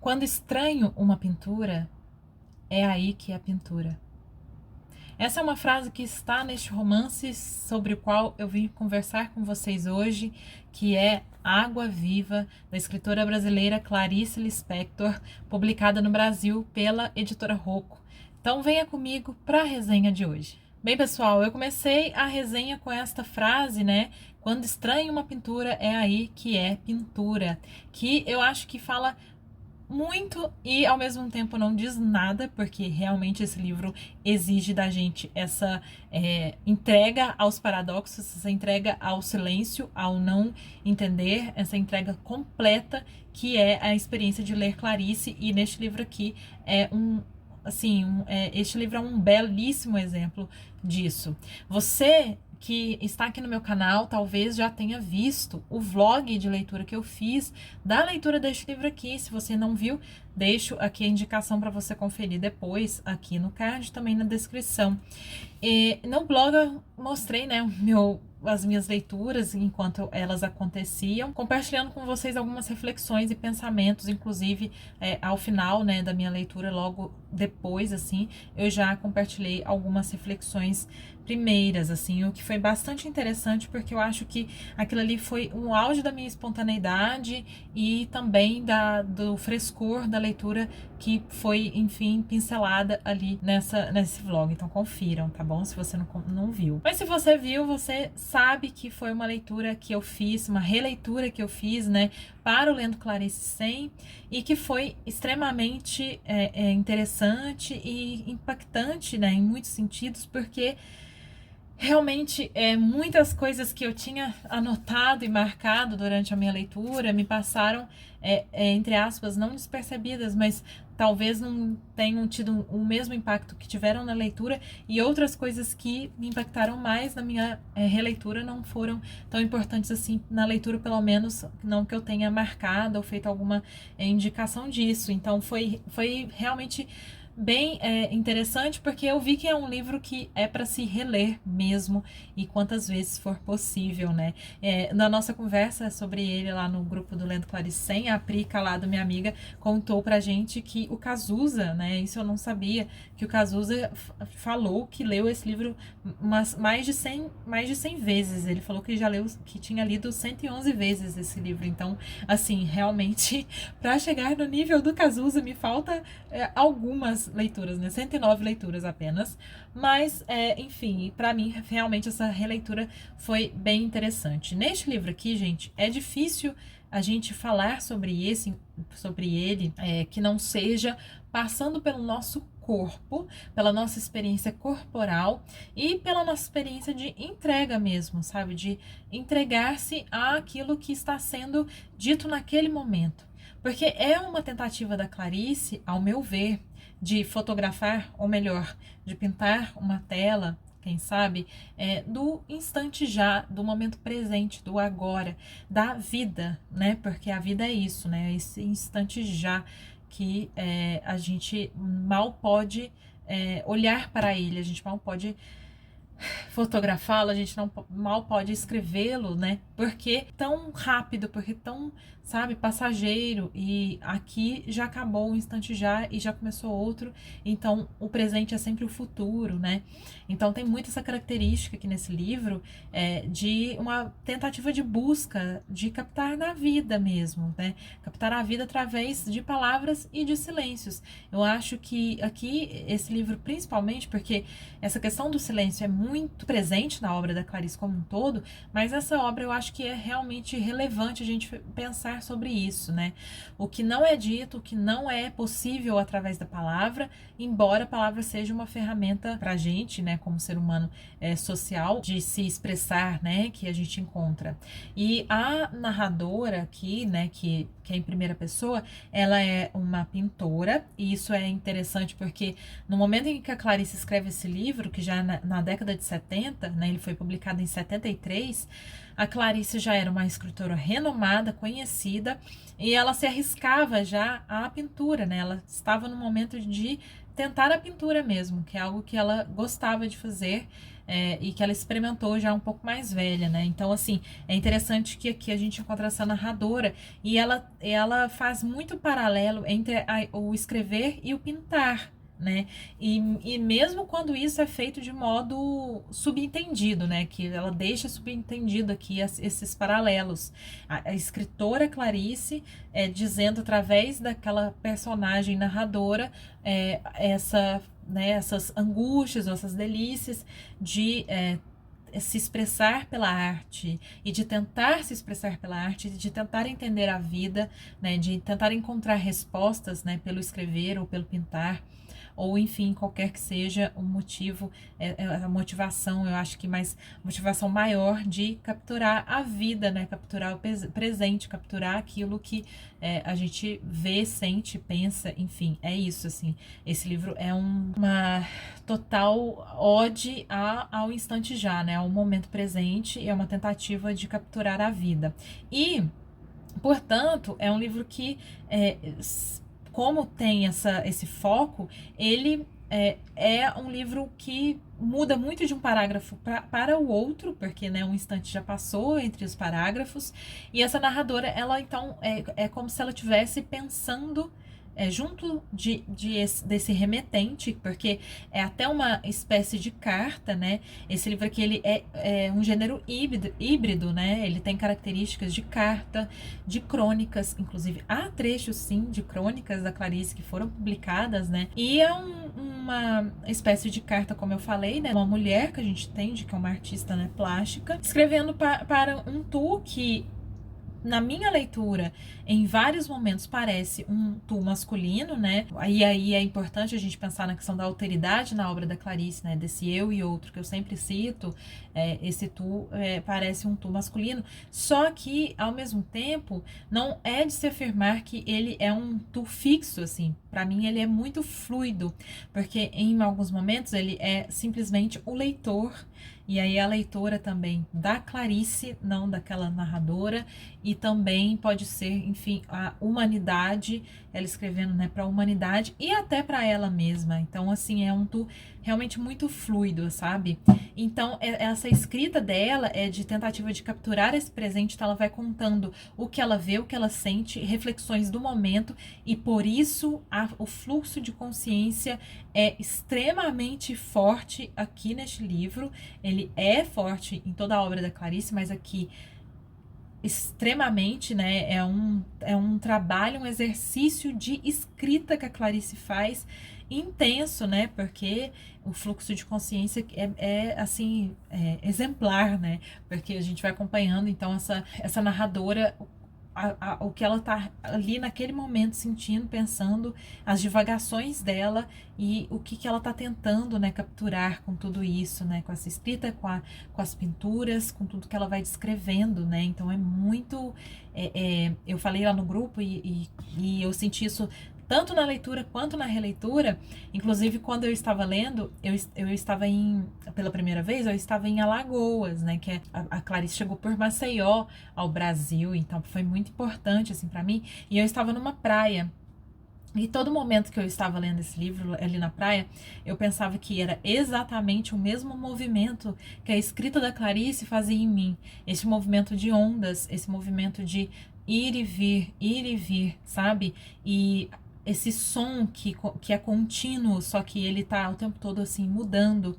Quando estranho uma pintura, é aí que é a pintura. Essa é uma frase que está neste romance sobre o qual eu vim conversar com vocês hoje, que é Água Viva, da escritora brasileira Clarice Lispector, publicada no Brasil pela editora Rocco. Então venha comigo para a resenha de hoje. Bem, pessoal, eu comecei a resenha com esta frase, né? Quando estranho uma pintura, é aí que é pintura. Que eu acho que fala muito e ao mesmo tempo não diz nada, porque realmente esse livro exige da gente essa entrega aos paradoxos, essa entrega ao silêncio, ao não entender, essa entrega completa que é a experiência de ler Clarice. E neste livro aqui este livro é um belíssimo exemplo disso. Você que está aqui no meu canal, talvez já tenha visto o vlog de leitura que eu fiz da leitura deste livro aqui. Se você não viu, deixo aqui a indicação para você conferir depois, aqui no card, também na descrição. E no blog eu mostrei, né, as minhas leituras enquanto elas aconteciam, compartilhando com vocês algumas reflexões e pensamentos, inclusive ao final, né, da minha leitura, logo depois, assim, eu já compartilhei algumas reflexões primeiras, assim, o que foi bastante interessante, porque eu acho que aquilo ali foi um auge da minha espontaneidade e também do frescor da leitura que foi, enfim, pincelada ali nesse vlog. Então confiram, tá bom? Se você não viu. Mas se você viu, você sabe que foi uma leitura que eu fiz, uma releitura que eu fiz, né, para o Lendo Clarice 100, e que foi extremamente interessante e impactante, né, em muitos sentidos, porque realmente, muitas coisas que eu tinha anotado e marcado durante a minha leitura me passaram, entre aspas, não despercebidas, mas talvez não tenham tido o mesmo impacto que tiveram na leitura, e outras coisas que me impactaram mais na minha releitura não foram tão importantes assim na leitura, pelo menos não que eu tenha marcado ou feito alguma indicação disso. Então foi realmente bem interessante, porque eu vi que é um livro que é para se reler mesmo, e quantas vezes for possível, né? Na nossa conversa sobre ele lá no grupo do Lendo Clarice 100, a Pri Calado, minha amiga, contou pra gente que o Cazuza, né, isso eu não sabia, que o Cazuza falou que leu esse livro mais de 100 vezes. Ele falou que já leu, que tinha lido 111 vezes esse livro. Então, assim, realmente, para chegar no nível do Cazuza, me falta algumas leituras, né? 109 leituras apenas. Mas, enfim, para mim, realmente, essa releitura foi bem interessante. Neste livro aqui, gente, é difícil a gente falar sobre ele, que não seja passando pelo nosso corpo, pela nossa experiência corporal e pela nossa experiência de entrega mesmo, sabe? De entregar-se àquilo que está sendo dito naquele momento. Porque é uma tentativa da Clarice, ao meu ver, de fotografar, ou melhor, de pintar uma tela, quem sabe, do instante já, do momento presente, do agora, da vida, né? Porque a vida é isso, né? Esse instante já que a gente mal pode olhar para ele, a gente mal pode fotografá-lo, a gente mal pode escrevê-lo, né? Porque tão rápido, porque tão, sabe, passageiro, e aqui já acabou o instante já e já começou outro. Então o presente é sempre o futuro, né? Então tem muito essa característica aqui nesse livro, de uma tentativa de busca de captar na vida mesmo, né? Captar a vida através de palavras e de silêncios. Eu acho que aqui esse livro, principalmente porque essa questão do silêncio é muito presente na obra da Clarice como um todo, mas essa obra eu acho que é realmente relevante a gente pensar sobre isso, né? O que não é dito, o que não é possível através da palavra, embora a palavra seja uma ferramenta pra gente, né, como ser humano social, de se expressar, né, que a gente encontra. E a narradora aqui, né, que é em primeira pessoa, ela é uma pintora, e isso é interessante porque no momento em que a Clarice escreve esse livro, que já na década de 70, né, ele foi publicado em 73, a Clarice já era uma escritora renomada, conhecida, e ela se arriscava já à pintura, né? Ela estava no momento de tentar a pintura mesmo, que é algo que ela gostava de fazer. E que ela experimentou já um pouco mais velha, né? Então, assim, é interessante que aqui a gente encontra essa narradora e ela faz muito paralelo entre o escrever e o pintar, né? E mesmo quando isso é feito de modo subentendido, né? Que ela deixa subentendido aqui esses paralelos. A escritora Clarice dizendo através daquela personagem narradora essas angústias, essas delícias de se expressar pela arte e de tentar se expressar pela arte, de tentar entender a vida, né, de tentar encontrar respostas, né, pelo escrever ou pelo pintar, ou enfim, qualquer que seja o motivo, a motivação, eu acho que mais motivação maior de capturar a vida, né, capturar o presente, capturar aquilo que a gente vê, sente, pensa, enfim, é isso, assim. Esse livro é uma total ode ao instante já, né, ao momento presente, é uma tentativa de capturar a vida. E, portanto, é um livro que como tem esse foco, ele é um livro que muda muito de um parágrafo para o outro, porque né, um instante já passou entre os parágrafos, e essa narradora, ela então é como se ela estivesse pensando junto desse remetente, porque é até uma espécie de carta, né? Esse livro aqui, ele é um gênero híbrido, né? Ele tem características de carta, de crônicas, inclusive há trechos, sim, de crônicas da Clarice que foram publicadas, né? E é uma espécie de carta, como eu falei, né? Uma mulher que a gente entende que é uma artista, né, plástica, escrevendo para um tu que na minha leitura, em vários momentos parece um tu masculino, né? E aí é importante a gente pensar na questão da alteridade na obra da Clarice, né? Desse eu e outro que eu sempre cito, esse tu parece um tu masculino, só que ao mesmo tempo não é de se afirmar que ele é um tu fixo, assim. Para mim ele é muito fluido, porque em alguns momentos ele é simplesmente o leitor. E aí a leitora também da Clarice, não daquela narradora, e também pode ser, enfim, a humanidade, ela escrevendo, né, para a humanidade e até para ela mesma. Então, assim, é um tu realmente muito fluido, sabe? Então, essa escrita dela é de tentativa de capturar esse presente, então ela vai contando o que ela vê, o que ela sente, reflexões do momento, e por isso o fluxo de consciência é extremamente forte aqui neste livro. Ele é forte em toda a obra da Clarice, mas aqui extremamente, né, é um trabalho, um exercício de escrita que a Clarice faz intenso, né, porque o fluxo de consciência assim, exemplar, né, porque a gente vai acompanhando, então, essa narradora, o que ela tá ali naquele momento sentindo, pensando, as divagações dela e o que ela tá tentando, né, capturar com tudo isso, né, com essa escrita, com as pinturas, com tudo que ela vai descrevendo, né, então é muito, eu falei lá no grupo e eu senti isso tanto na leitura quanto na releitura. Inclusive, quando eu estava lendo, eu estava pela primeira vez, eu estava em Alagoas, né, que a Clarice chegou por Maceió ao Brasil, então foi muito importante, assim, para mim, e eu estava numa praia. E todo momento que eu estava lendo esse livro ali na praia, eu pensava que era exatamente o mesmo movimento que a escrita da Clarice fazia em mim. Esse movimento de ondas, esse movimento de ir e vir, sabe? E esse som que é contínuo, só que ele tá o tempo todo assim mudando.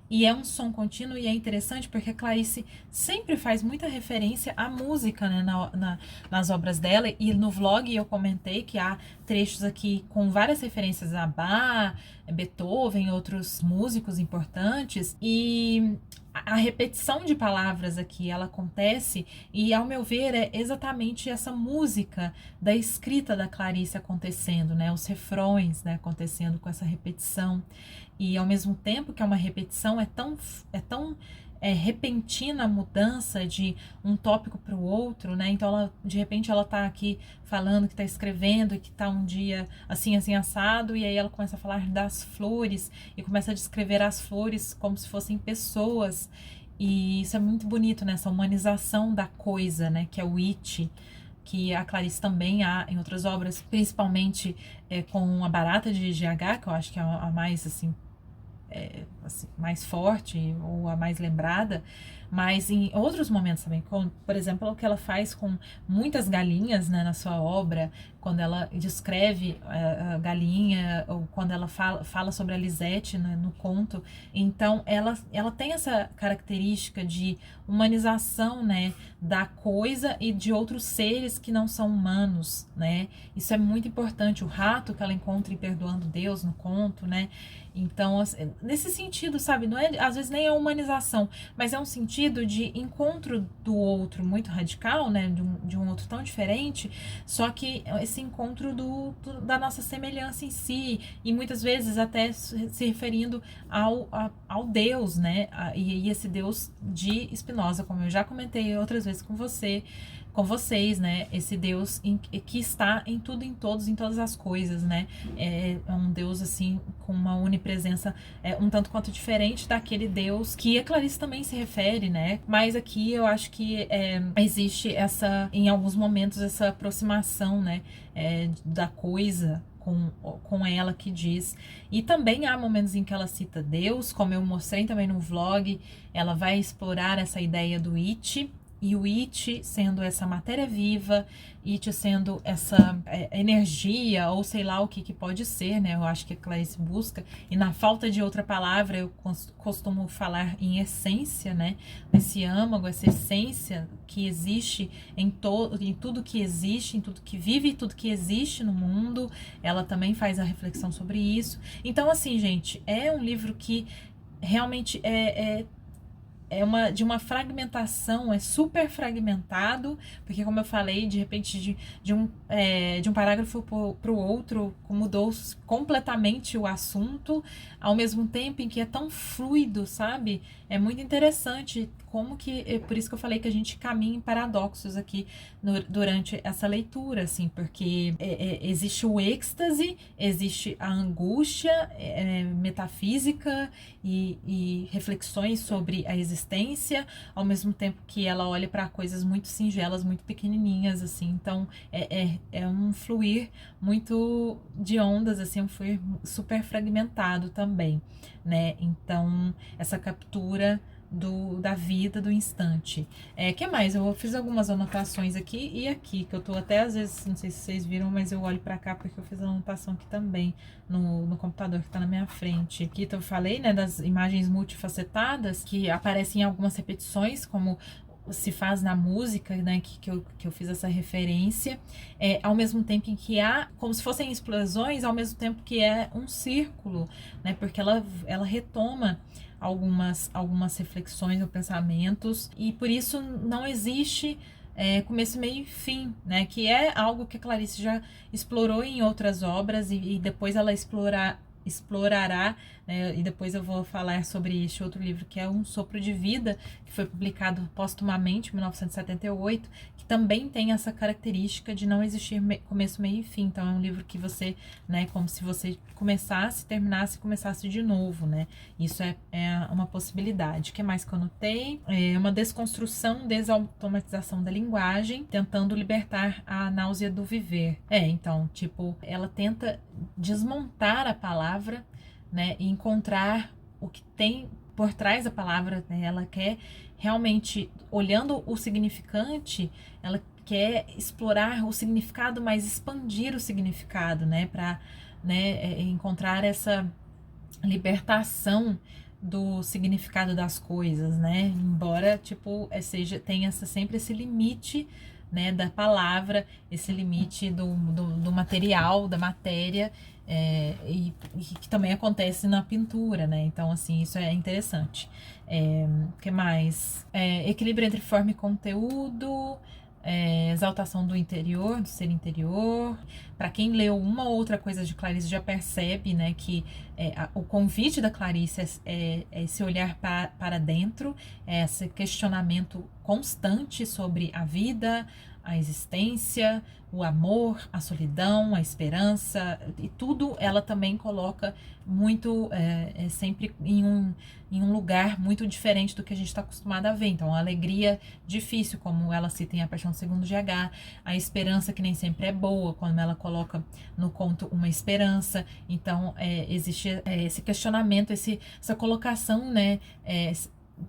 E é um som contínuo e é interessante porque a Clarice sempre faz muita referência à música, né, nas obras dela. E no vlog eu comentei que há trechos aqui com várias referências a Bach, Beethoven, outros músicos importantes. E a repetição de palavras aqui, ela acontece e, ao meu ver, é exatamente essa música da escrita da Clarice acontecendo, né? Os refrões, né, acontecendo com essa repetição. E, ao mesmo tempo que é uma repetição, é tão repentina a mudança de um tópico para o outro, né? Então, de repente, ela tá aqui falando que tá escrevendo e que tá um dia assim, assim, assado, e aí ela começa a falar das flores e começa a descrever as flores como se fossem pessoas. E isso é muito bonito, né? Essa humanização da coisa, né? Que é o it, que a Clarice também há em outras obras, principalmente com a Barata de GH, que eu acho que é a mais, assim, mais forte ou a mais lembrada, mas em outros momentos também, como, por exemplo, o que ela faz com muitas galinhas, né, na sua obra, quando ela descreve a galinha, ou quando ela fala sobre a Lisette, né, no conto. Então ela tem essa característica de humanização, né, da coisa e de outros seres que não são humanos, né? Isso é muito importante. O rato que ela encontra em Perdoando Deus no conto, né? Então, nesse sentido, sabe, não é, às vezes nem é humanização, mas é um sentido de encontro do outro muito radical, né, de um outro tão diferente, só que esse encontro da nossa semelhança em si, e muitas vezes até se referindo ao Deus, né, e esse Deus de Spinoza, como eu já comentei outras vezes com vocês, né? Esse Deus que está em tudo, em todos, em todas as coisas, né? É um Deus, assim, com uma onipresença um tanto quanto diferente daquele Deus que a Clarice também se refere, né? Mas aqui eu acho que existe em alguns momentos, essa aproximação, né? Da coisa com ela que diz. E também há momentos em que ela cita Deus, como eu mostrei também no vlog, ela vai explorar essa ideia do It, e o It sendo essa matéria viva, It sendo essa energia, ou sei lá o que pode ser, né? Eu acho que a Clarice busca, e na falta de outra palavra, eu costumo falar em essência, né? Esse âmago, essa essência que existe em tudo que existe, em tudo que vive, e tudo que existe no mundo. Ela também faz a reflexão sobre isso. Então, assim, gente, é um livro que realmente de uma fragmentação, é super fragmentado, porque, como eu falei, de repente de um parágrafo para o outro mudou completamente o assunto, ao mesmo tempo em que é tão fluido, sabe? É muito interessante como que, é por isso que eu falei que a gente caminha em paradoxos aqui durante essa leitura, assim, porque existe o êxtase, existe a angústia metafísica e reflexões sobre a existência, ao mesmo tempo que ela olha para coisas muito singelas, muito pequenininhas, assim. Então é um fluir muito de ondas, assim, um fluir super fragmentado também, né? Então essa captura da vida, do instante. Que mais? Eu fiz algumas anotações aqui e aqui, que eu tô até, às vezes, não sei se vocês viram, mas eu olho pra cá porque eu fiz a anotação aqui também, no computador que tá na minha frente. Aqui eu falei, né, das imagens multifacetadas, que aparecem em algumas repetições, como se faz na música, né, que eu fiz essa referência, ao mesmo tempo em que há, como se fossem explosões, ao mesmo tempo que é um círculo, né, porque ela retoma algumas reflexões ou pensamentos, e por isso não existe começo, meio e fim, né, que é algo que a Clarice já explorou em outras obras, e depois ela explorará, né, e depois eu vou falar sobre este outro livro, que é Um Sopro de Vida, que foi publicado póstumamente em 1978, que também tem essa característica de não existir começo, meio e fim. Então é um livro que você, né, como se você começasse, terminasse e começasse de novo, né? Isso é uma possibilidade. O que mais que eu notei? Uma desconstrução, desautomatização da linguagem, tentando libertar a náusea do viver. Então, tipo, ela tenta desmontar a palavra, né, e encontrar o que tem por trás da palavra, né? Ela quer realmente, olhando o significante, ela quer explorar o significado, mas expandir o significado, né, para, né, encontrar essa libertação do significado das coisas, né? Embora, tipo, tenha sempre esse limite, né, da palavra, esse limite do material, da matéria, e que também acontece na pintura, né? Então, assim, isso é interessante. O que mais? Equilíbrio entre forma e conteúdo, exaltação do interior, do ser interior. Para quem leu uma ou outra coisa de Clarice já percebe, né, que o convite da Clarice é esse olhar para dentro, esse questionamento constante sobre a vida, a existência, o amor, a solidão, a esperança, e tudo ela também coloca muito, sempre em um lugar muito diferente do que a gente está acostumado a ver. Então, a alegria difícil, como ela cita em A Paixão Segundo GH, a esperança que nem sempre é boa, quando ela coloca no conto uma esperança. Então, existe esse questionamento, essa colocação, né,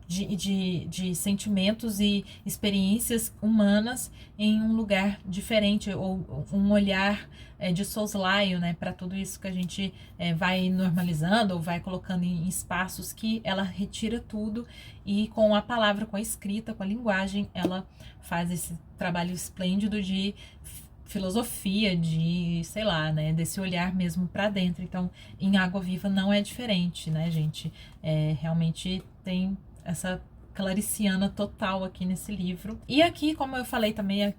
de sentimentos e experiências humanas em um lugar diferente, ou um olhar de soslaio, né, para tudo isso que a gente vai normalizando ou vai colocando em espaços que ela retira tudo, e com a palavra, com a escrita, com a linguagem, ela faz esse trabalho esplêndido de filosofia, de, sei lá, né, desse olhar mesmo para dentro. Então, em Água Viva não é diferente, né, gente? Realmente tem essa clariciana total aqui nesse livro. E aqui, como eu falei também,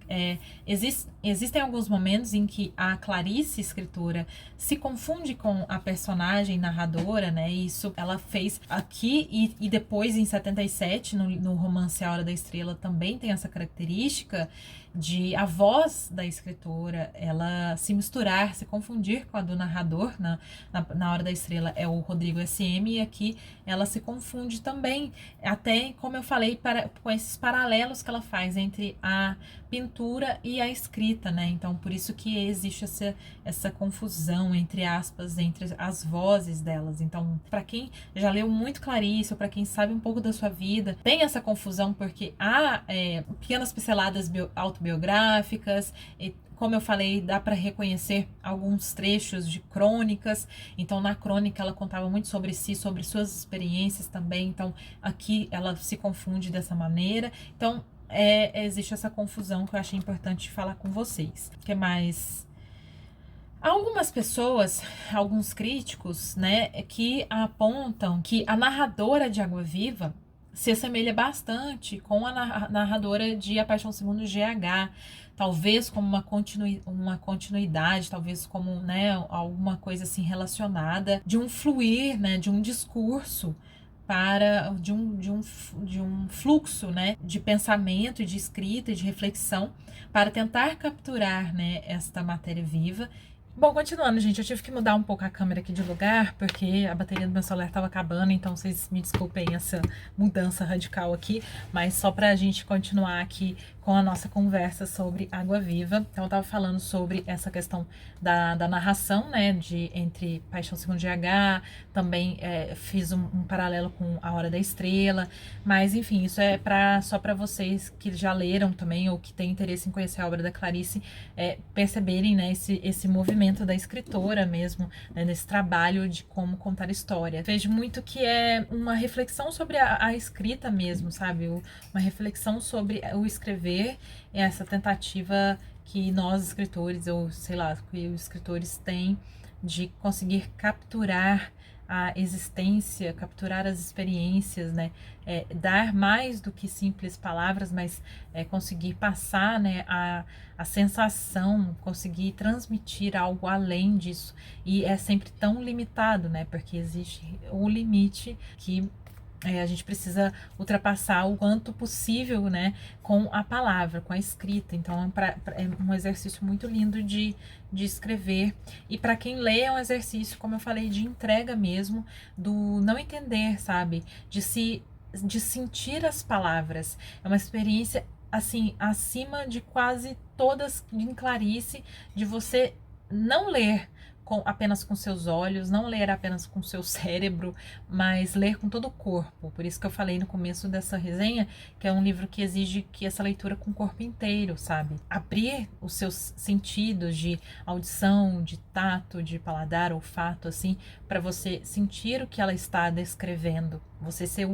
existem alguns momentos em que a Clarice, escritora, se confunde com a personagem narradora, né? E isso ela fez aqui, e depois em 77, no romance A Hora da Estrela, também tem essa característica de a voz da escritora ela se misturar, se confundir com a do narrador. Na Hora da Estrela é o Rodrigo SM, e aqui ela se confunde também, até como eu falei, com esses paralelos que ela faz entre a pintura e a escrita, né? Então, por isso que existe essa confusão, entre aspas, entre as vozes delas. Então, para quem já leu muito Clarice, ou para quem sabe um pouco da sua vida, tem essa confusão, porque há pequenas pinceladas autobiográficas, e, como eu falei, dá para reconhecer alguns trechos de crônicas. Então, na crônica, ela contava muito sobre si, sobre suas experiências também. Então, aqui ela se confunde dessa maneira. Então, existe essa confusão que eu achei importante falar com vocês. O que mais? Há algumas pessoas, alguns críticos, né, que apontam que a narradora de Água Viva se assemelha bastante com a narradora de A Paixão Segundo GH, talvez como uma continuidade, talvez como, né, alguma coisa assim relacionada, de um fluir, né, de um discurso, de um fluxo, né, de pensamento, de escrita e de reflexão, para tentar capturar, né, esta matéria viva. Bom, continuando, gente, eu tive que mudar um pouco a câmera aqui de lugar, porque a bateria do meu celular estava acabando, então vocês me desculpem essa mudança radical aqui, mas só pra gente continuar aqui com a nossa conversa sobre Água Viva. Então, eu tava falando sobre essa questão da narração, né, entre Paixão Segundo GH, também fiz um paralelo com A Hora da Estrela, mas enfim, isso é só para vocês que já leram também, ou que têm interesse em conhecer a obra da Clarice, perceberem, né, esse movimento da escritora mesmo, né, nesse trabalho de como contar história. Vejo muito que é uma reflexão sobre a escrita mesmo, sabe? Uma reflexão sobre o escrever, essa tentativa que nós escritores, ou sei lá, que os escritores têm de conseguir capturar a existência, capturar as experiências, né? Dar mais do que simples palavras, mas conseguir passar, né, a sensação, conseguir transmitir algo além disso. E é sempre tão limitado, né? Porque existe o limite que a gente precisa ultrapassar o quanto possível, né, com a palavra, com a escrita. Então, é um exercício muito lindo de escrever. E para quem lê, é um exercício, como eu falei, de entrega mesmo, do não entender, sabe? De sentir as palavras. É uma experiência, assim, acima de quase todas em Clarice, de você não ler apenas com seus olhos, não ler apenas com seu cérebro, mas ler com todo o corpo. Por isso que eu falei no começo dessa resenha que é um livro que exige que essa leitura com o corpo inteiro, sabe? Abrir os seus sentidos de audição, de tato, de paladar, olfato, assim, para você sentir o que ela está descrevendo. Você ser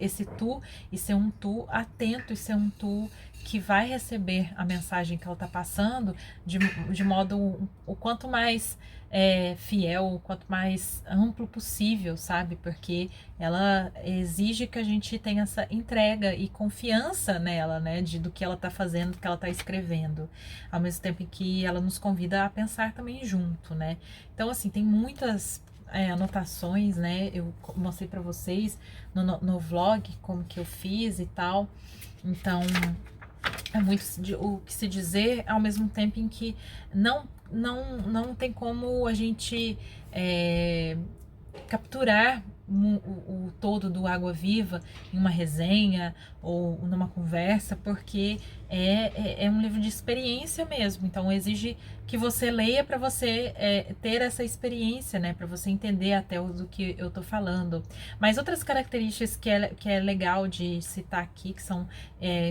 esse tu, e ser um tu atento, e ser um tu que vai receber a mensagem que ela está passando de modo o quanto mais fiel, o quanto mais amplo possível, sabe? Porque ela exige que a gente tenha essa entrega e confiança nela, né? Do que ela está fazendo, do que ela está escrevendo. Ao mesmo tempo em que ela nos convida a pensar também junto, né? Então, assim, tem muitas anotações, né? Eu mostrei para vocês no vlog como que eu fiz e tal. Então, é muito o que se dizer, ao mesmo tempo em que não tem como a gente capturar o todo do Água Viva em uma resenha ou numa conversa, porque é um livro de experiência mesmo, então exige que você leia para você ter essa experiência, né, para você entender até do que eu tô falando. Mas outras características que é legal de citar aqui, que são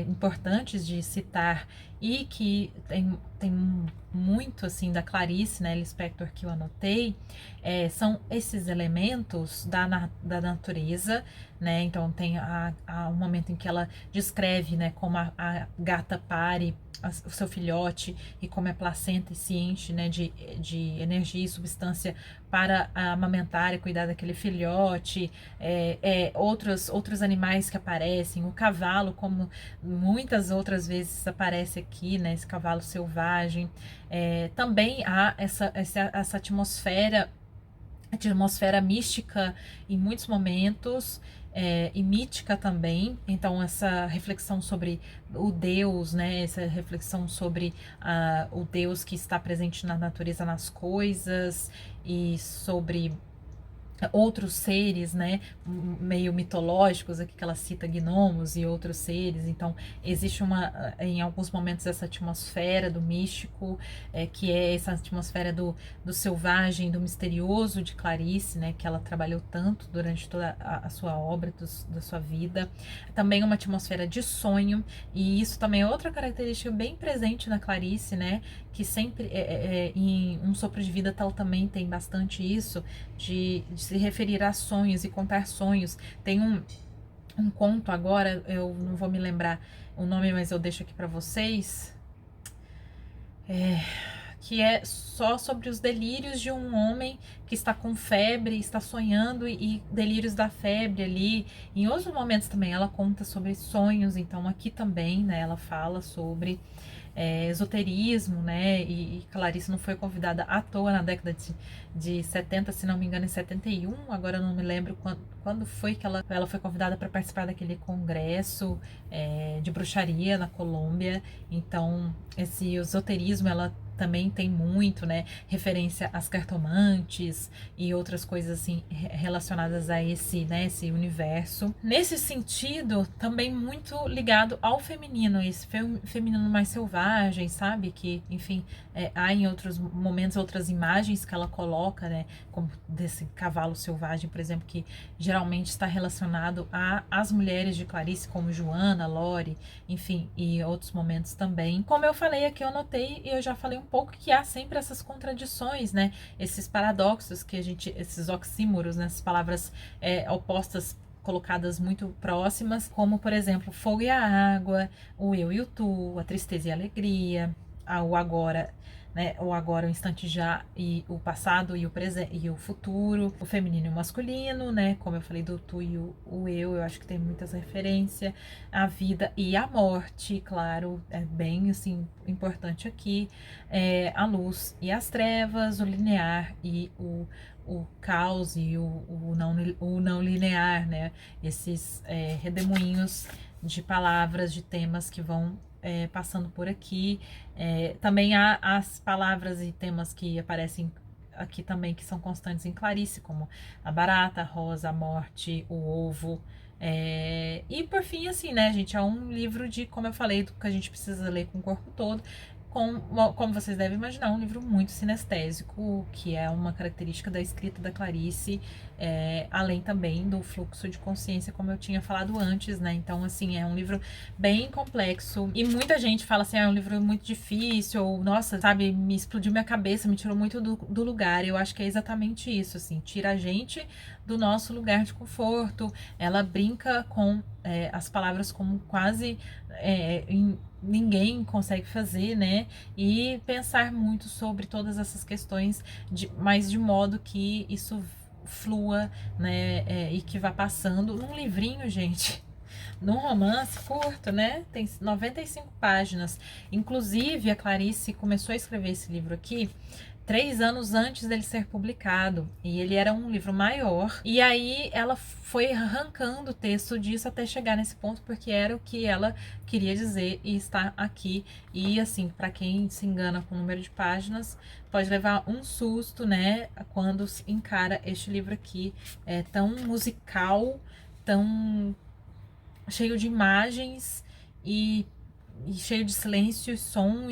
importantes de citar e que tem muito assim da Clarice, né, Lispector, que eu anotei, são esses elementos da natureza, né? Então tem um momento em que ela descreve, né, como a gata pare o seu filhote e como a placenta se enche, né, de energia e substância para amamentar e cuidar daquele filhote, outros animais que aparecem, o cavalo, como muitas outras vezes aparece aqui, né, esse cavalo selvagem. Também há essa atmosfera mística em muitos momentos, e mítica também. Então essa reflexão sobre o Deus, né, essa reflexão sobre o Deus que está presente na natureza, nas coisas, e sobre outros seres, né, meio mitológicos, aqui que ela cita gnomos e outros seres. Então existe em alguns momentos, essa atmosfera do místico, que é essa atmosfera do selvagem, do misterioso de Clarice, né, que ela trabalhou tanto durante toda a sua obra, da sua vida. Também uma atmosfera de sonho, e isso também é outra característica bem presente na Clarice, né, que sempre em Um Sopro de Vida ela também tem bastante isso, de se referir a sonhos e contar sonhos. Tem um conto agora, eu não vou me lembrar o nome, mas eu deixo aqui para vocês, que é só sobre os delírios de um homem que está com febre, está sonhando, e delírios da febre ali. Em outros momentos também ela conta sobre sonhos, então aqui também, né, ela fala sobre esoterismo, né, e Clarice não foi convidada à toa na década de 70, se não me engano, em 71, agora eu não me lembro quando foi que ela foi convidada para participar daquele congresso de bruxaria na Colômbia. Então esse esoterismo ela também tem muito, né, referência às cartomantes e outras coisas assim relacionadas a esse universo. Nesse sentido, também muito ligado ao feminino, esse feminino mais selvagem, sabe? Que, enfim, há em outros momentos outras imagens que ela coloca, né, como desse cavalo selvagem, por exemplo, que geralmente está relacionado às mulheres de Clarice, como Joana, Lore, enfim, e outros momentos também. Como eu falei aqui, eu anotei e eu já falei um pouco que há sempre essas contradições, né? Esses paradoxos que esses oxímoros, né? Essas palavras opostas colocadas muito próximas, como por exemplo, fogo e a água, o eu e o tu, a tristeza e a alegria, o agora, né? O agora, o instante já, e o passado e o presente e o futuro, o feminino e o masculino, né? Como eu falei do tu e o eu acho que tem muitas referências, a vida e a morte, claro, é bem assim importante aqui, a luz e as trevas, o linear e o caos e o não linear, né? Esses redemoinhos de palavras, de temas que vão passando por aqui. Também há as palavras e temas que aparecem aqui também, que são constantes em Clarice, como a barata, a rosa, a morte, o ovo. E por fim, assim, né, gente, é um livro como eu falei, do que a gente precisa ler com o corpo todo. Como vocês devem imaginar, um livro muito sinestésico, que é uma característica da escrita da Clarice, além também do fluxo de consciência, como eu tinha falado antes, né? Então, assim, é um livro bem complexo, e muita gente fala assim, é um livro muito difícil, ou, nossa, sabe, me explodiu minha cabeça, me tirou muito do lugar. Eu acho que é exatamente isso, assim, tira a gente do nosso lugar de conforto. Ela brinca com as palavras como quase ninguém consegue fazer, né? E pensar muito sobre todas essas questões, mas de modo que isso flua, né? E que vá passando num livrinho, gente. Num romance curto, né? Tem 95 páginas. Inclusive, a Clarice começou a escrever esse livro aqui 3 anos antes dele ser publicado, e ele era um livro maior, e aí ela foi arrancando o texto disso até chegar nesse ponto, porque era o que ela queria dizer e está aqui. E assim, para quem se engana com o número de páginas, pode levar um susto, né, quando se encara este livro aqui, é tão musical, tão cheio de imagens e cheio de silêncio, som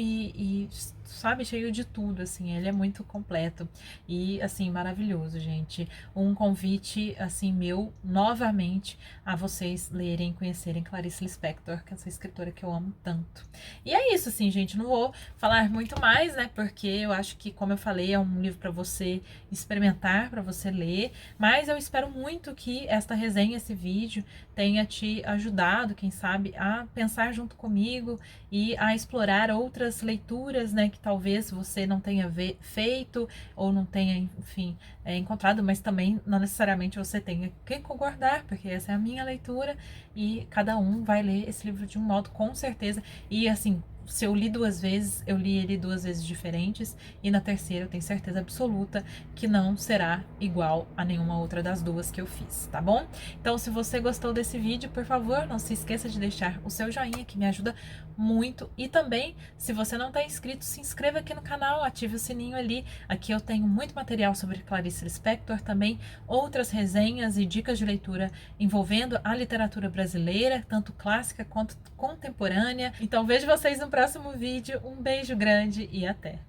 sabe, cheio de tudo, assim, ele é muito completo e, assim, maravilhoso, gente. Um convite, assim, meu, novamente, a vocês lerem e conhecerem Clarice Lispector, que é essa escritora que eu amo tanto. E é isso, assim, gente, não vou falar muito mais, né, porque eu acho que, como eu falei, é um livro para você experimentar, para você ler, mas eu espero muito que esta resenha, esse vídeo, tenha te ajudado, quem sabe, a pensar junto comigo e a explorar outras leituras, né, que talvez você não tenha feito ou não tenha, enfim, encontrado, mas também não necessariamente você tenha que concordar, porque essa é a minha leitura e cada um vai ler esse livro de um modo, com certeza. E assim, se eu li 2 vezes, eu li ele 2 vezes diferentes, e na terceira eu tenho certeza absoluta que não será igual a nenhuma outra das 2 que eu fiz, tá bom? Então, se você gostou desse vídeo, por favor, não se esqueça de deixar o seu joinha, que me ajuda muito. E também, se você não está inscrito, se inscreva aqui no canal, ative o sininho ali. Aqui eu tenho muito material sobre Clarice Lispector, também outras resenhas e dicas de leitura envolvendo a literatura brasileira, tanto clássica quanto contemporânea. Então, vejo vocês no próximo vídeo. Um beijo grande e até!